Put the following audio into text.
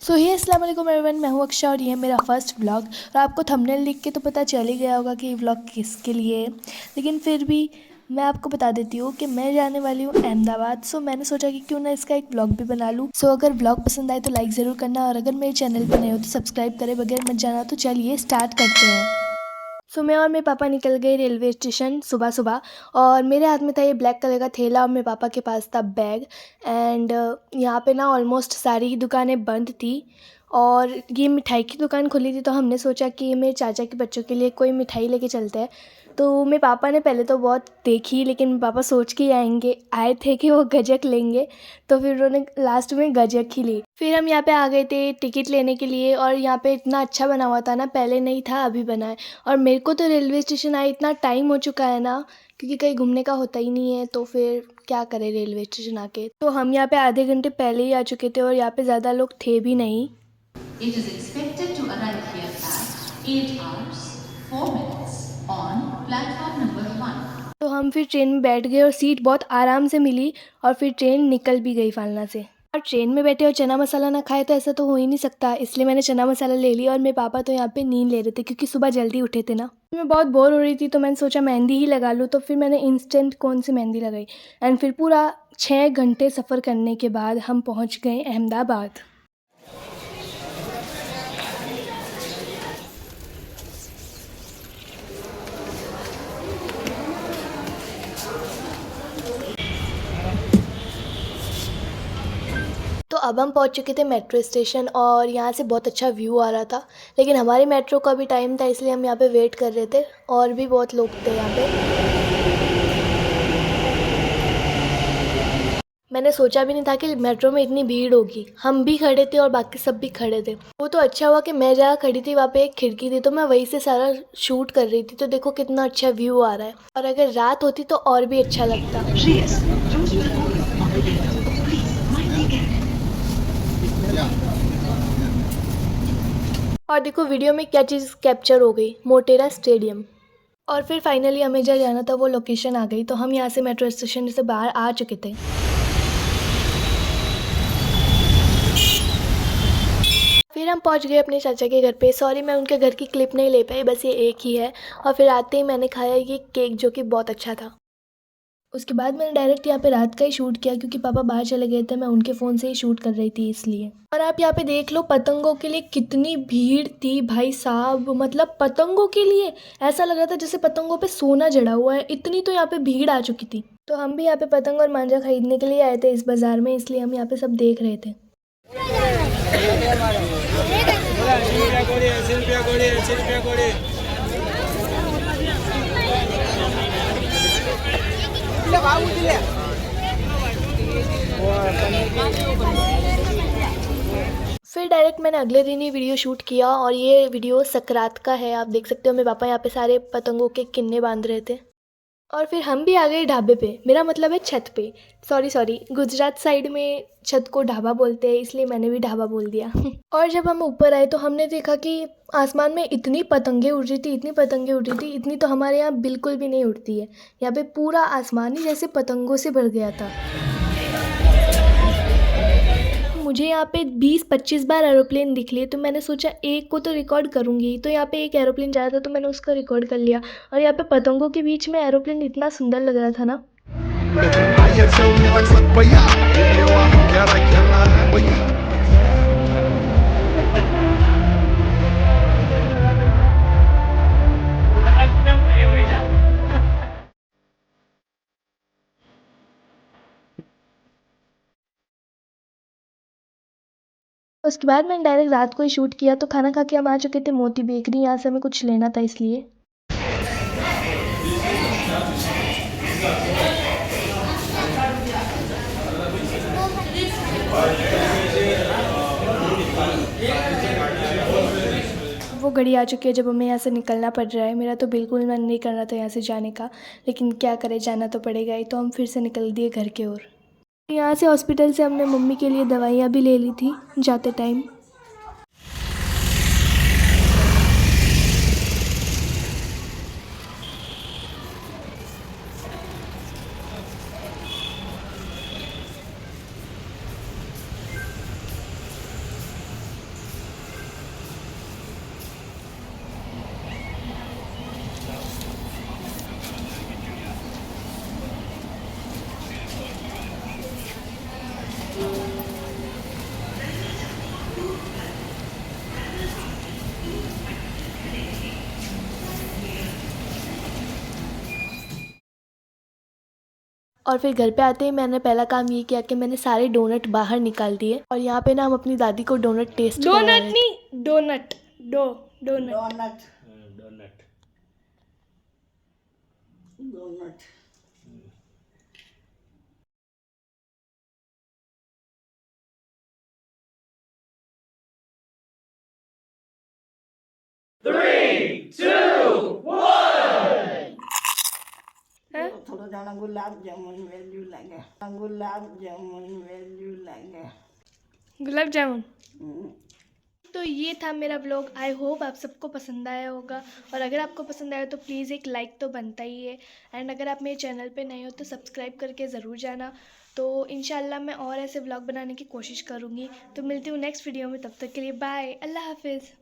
सो ही अस्सलाम वालेकुम एवरीवन, मैं हूँ अक्षय और ये है मेरा फर्स्ट व्लॉग। और आपको थंबनेल देख के तो पता चल ही गया होगा कि ये व्लॉग किसके लिए है, लेकिन फिर भी मैं आपको बता देती हूँ कि मैं जाने वाली हूँ अहमदाबाद। सो मैंने सोचा कि क्यों ना इसका एक व्लॉग भी बना लूँ। सो अगर व्लॉग पसंद आए तो लाइक ज़रूर करना, और अगर मेरे चैनल पर नए हो तो सब्सक्राइब करे बगैर मत जाना। तो चलिए स्टार्ट करते हैं। सो मैं और मेरे पापा निकल गए रेलवे स्टेशन सुबह सुबह, और मेरे हाथ में था ये ब्लैक कलर का थैला और मेरे पापा के पास था बैग। एंड यहाँ पे ना ऑलमोस्ट सारी दुकानें बंद थी, और ये मिठाई की दुकान खुली थी। तो हमने सोचा कि मेरे चाचा के बच्चों के लिए कोई मिठाई लेके चलते हैं। तो मेरे पापा ने पहले तो बहुत देखी, लेकिन मेरे पापा सोच के आए थे कि वो गजक लेंगे, तो फिर उन्होंने लास्ट में गजक ही ली। फिर हम यहाँ पे आ गए थे टिकट लेने के लिए, और यहाँ पे इतना अच्छा बना हुआ था ना, पहले नहीं था अभी बना है। और मेरे को तो रेलवे स्टेशन आए इतना टाइम हो चुका है ना, क्योंकि कहीं घूमने का होता ही नहीं है, तो फिर क्या करें रेलवे स्टेशन आके। तो हम यहाँ पे आधे घंटे पहले ही आ चुके थे, और यहाँ पे ज़्यादा लोग थे भी नहीं। It is expected to arrive here at 8 hours 4 minutes on platform number 1. तो हम फिर ट्रेन में बैठ गए और सीट बहुत आराम से मिली, और फिर ट्रेन निकल भी गई फालना से। और ट्रेन में बैठे और चना मसाला ना खाए तो ऐसा तो हो ही नहीं सकता, इसलिए मैंने चना मसाला ले लिया। और मेरे पापा तो यहाँ पे नींद ले रहे थे क्योंकि सुबह जल्दी उठे थे ना। मैं बहुत बोर हो रही थी, तो मैंने सोचा मेहंदी ही लगा लूँ। तो फिर मैंने इंस्टेंट कौन सी मेहंदी लगाई, एंड फिर पूरा 6 घंटे सफ़र करने के बाद हम पहुँच गए अहमदाबाद। तो अब हम पहुंच चुके थे मेट्रो स्टेशन, और यहाँ से बहुत अच्छा व्यू आ रहा था। लेकिन हमारी मेट्रो का भी टाइम था, इसलिए हम यहाँ पे वेट कर रहे थे, और भी बहुत लोग थे यहाँ पे। मैंने सोचा भी नहीं था कि मेट्रो में इतनी भीड़ होगी। हम भी खड़े थे और बाकी सब भी खड़े थे। वो तो अच्छा हुआ कि मैं जहाँ खड़ी थी वहाँ पे एक खिड़की थी, तो मैं वहीं से सारा शूट कर रही थी। तो देखो कितना अच्छा व्यू आ रहा है, और अगर रात होती तो और भी अच्छा लगता। और देखो वीडियो में क्या चीज़ कैप्चर हो गई, मोटेरा स्टेडियम। और फिर फाइनली हमें जहाँ जाना था वो लोकेशन आ गई, तो हम यहाँ से मेट्रो स्टेशन से बाहर आ चुके थे। फिर हम पहुँच गए अपने चाचा के घर पे। सॉरी मैं उनके घर की क्लिप नहीं ले पाई, बस ये एक ही है। और फिर आते ही मैंने खाया ये केक, जो कि बहुत अच्छा था। उसके बाद मैंने डायरेक्ट यहाँ पे रात का ही शूट किया, क्योंकि पापा बाहर चले गए थे, मैं उनके फ़ोन से ही शूट कर रही थी इसलिए। और आप यहाँ पे देख लो पतंगों के लिए कितनी भीड़ थी भाई साहब, मतलब पतंगों के लिए ऐसा लग रहा था जैसे पतंगों पे सोना जड़ा हुआ है, इतनी तो यहाँ पे भीड़ आ चुकी थी। तो हम भी यहाँ पे पतंग और मांझा खरीदने के लिए आए थे इस बाज़ार में, इसलिए हम यहाँ पे सब देख रहे थे। फिर डायरेक्ट मैंने अगले दिन ही वीडियो शूट किया, और ये वीडियो सकरात का है। आप देख सकते हो मेरे पापा यहाँ पे सारे पतंगों के किन्ने बांध रहे थे। और फिर हम भी आ गए ढाबे पे, मेरा मतलब है छत पे। सॉरी गुजरात साइड में छत को ढाबा बोलते हैं, इसलिए मैंने भी ढाबा बोल दिया। और जब हम ऊपर आए तो हमने देखा कि आसमान में इतनी पतंगे उड़ रही थी, इतनी पतंगे उड़ रही थी, इतनी तो हमारे यहाँ बिल्कुल भी नहीं उड़ती है। यहाँ पे पूरा आसमान ही जैसे पतंगों से भर गया था। मुझे यहाँ पे 20-25 बार एरोप्लेन दिख लिए, तो मैंने सोचा एक को तो रिकॉर्ड करूँगी। तो यहाँ पे एक एरोप्लेन जा रहा था, तो मैंने उसका रिकॉर्ड कर लिया। और यहाँ पे पतंगों के बीच में एरोप्लेन इतना सुंदर लग रहा था ना। उसके बाद मैंने डायरेक्ट रात को ही शूट किया। तो खाना खा के हम आ चुके थे मोती बेकरी, यहाँ से हमें कुछ लेना था इसलिए। वो घड़ी आ चुकी है जब हमें यहाँ से निकलना पड़ रहा है। मेरा तो बिल्कुल मन नहीं कर रहा था यहाँ से जाने का, लेकिन क्या करें, जाना तो पड़ेगा ही। तो हम फिर से निकल दिए घर की ओर। यहाँ से हॉस्पिटल से हमने मम्मी के लिए दवाइयाँ भी ले ली थी जाते टाइम। और फिर घर पे आते ही मैंने पहला काम ये किया कि मैंने सारे डोनट बाहर निकाल दिए। और यहाँ पे ना हम अपनी दादी को डोनट टेस्ट करा रहे थे। डोनट नहीं, donut, donut. Donut donut donut थोड़ा जाना गुलाब जामुन वेल्यू लगे, गुलाब जामुन वेल्यू लगे। गुलाब जामुन। तो ये था मेरा व्लॉग। आई होप आप सबको पसंद आया होगा, और अगर आपको पसंद आया तो प्लीज़ एक लाइक तो बनता ही है। एंड अगर आप मेरे चैनल पे नए हो तो सब्सक्राइब करके ज़रूर जाना। तो इंशाल्लाह मैं और ऐसे व्लॉग बनाने की कोशिश करूँगी। तो मिलती हूँ नेक्स्ट वीडियो में, तब तक के लिए बाय, अल्लाह हाफिज़।